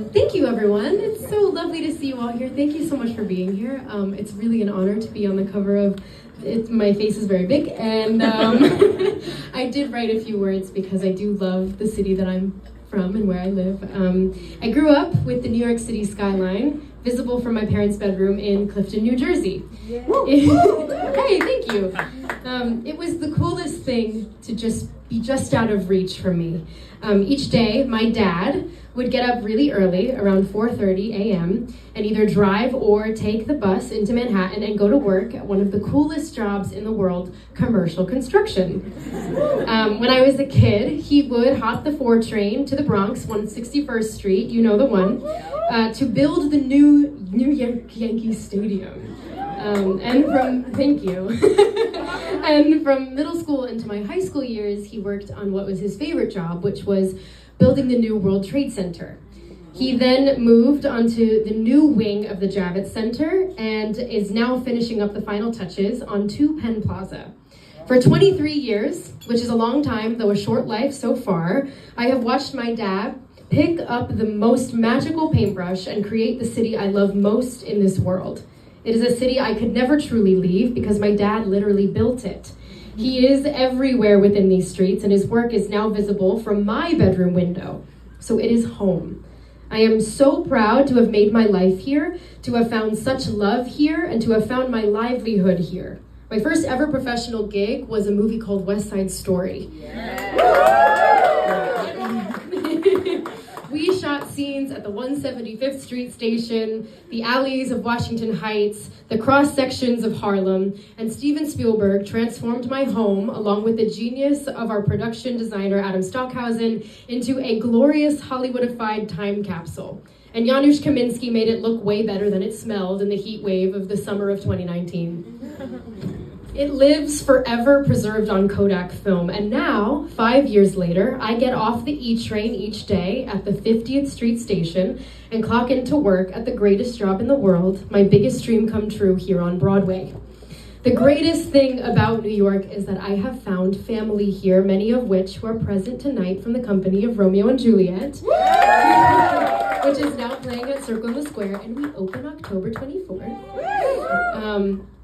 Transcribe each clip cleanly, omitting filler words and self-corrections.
Thank you, everyone. It's so lovely to see you all here. Thank you so much for being here. It's really an honor to be on the cover of it. My face is very big, and I did write a few words because I do love the city that I'm from and where I live. I grew up with the New York City skyline, visible from my parents' bedroom in Clifton, New Jersey. Yeah. Hey, thank you. It was the coolest thing to just be just out of reach for me. Each day, my dad would get up really early, around 4:30 a.m., and either drive or take the bus into Manhattan and go to work at one of the coolest jobs in the world, commercial construction. When I was a kid, he would hop the 4 train to the Bronx, 161st Street, you know the one, to build the new Yankee Stadium. Thank you. And from middle school into my high school years, he worked on what was his favorite job, which was building the new World Trade Center. He then moved onto the new wing of the Javits Center and is now finishing up the final touches on 2 Penn Plaza. For 23 years, which is a long time, though a short life so far, I have watched my dad pick up the most magical paintbrush and create the city I love most in this world. It is a city I could never truly leave because my dad literally built it. He is everywhere within these streets, and his work is now visible from my bedroom window. So it is home. I am so proud to have made my life here, to have found such love here, and to have found my livelihood here. My first ever professional gig was a movie called West Side Story. We shot scenes at the 175th Street station, the alleys of Washington Heights, the cross sections of Harlem, and Steven Spielberg transformed my home, along with the genius of our production designer Adam Stockhausen, into a glorious Hollywoodified time capsule. And Janusz Kaminski made it look way better than it smelled in the heat wave of the summer of 2019. It lives forever preserved on Kodak film, and now, 5 years later, I get off the E train each day at the 50th Street station and clock into work at the greatest job in the world, my biggest dream come true here on Broadway. The greatest thing about New York is that I have found family here, many of which who are present tonight from the company of Romeo and Juliet, which is now playing at Circle in the Square, and we open October 24th.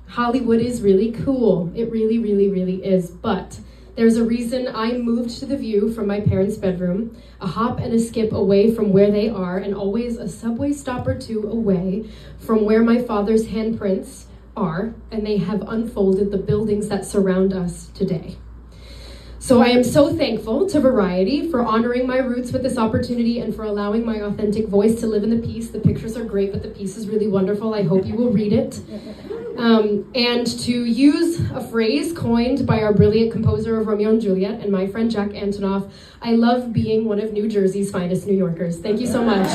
Hollywood is really cool. It really, really, really is. But there's a reason I moved to the View from my parents' bedroom, a hop and a skip away from where they are, and always a subway stop or 2 away from where my father's handprints are, and they have unfolded the buildings that surround us today. So I am so thankful to Variety for honoring my roots with this opportunity and for allowing my authentic voice to live in the piece. The pictures are great, but the piece is really wonderful. I hope you will read it. And to use a phrase coined by our brilliant composer of Romeo and Juliet and my friend Jack Antonoff, I love being one of New Jersey's finest New Yorkers. Thank you so much.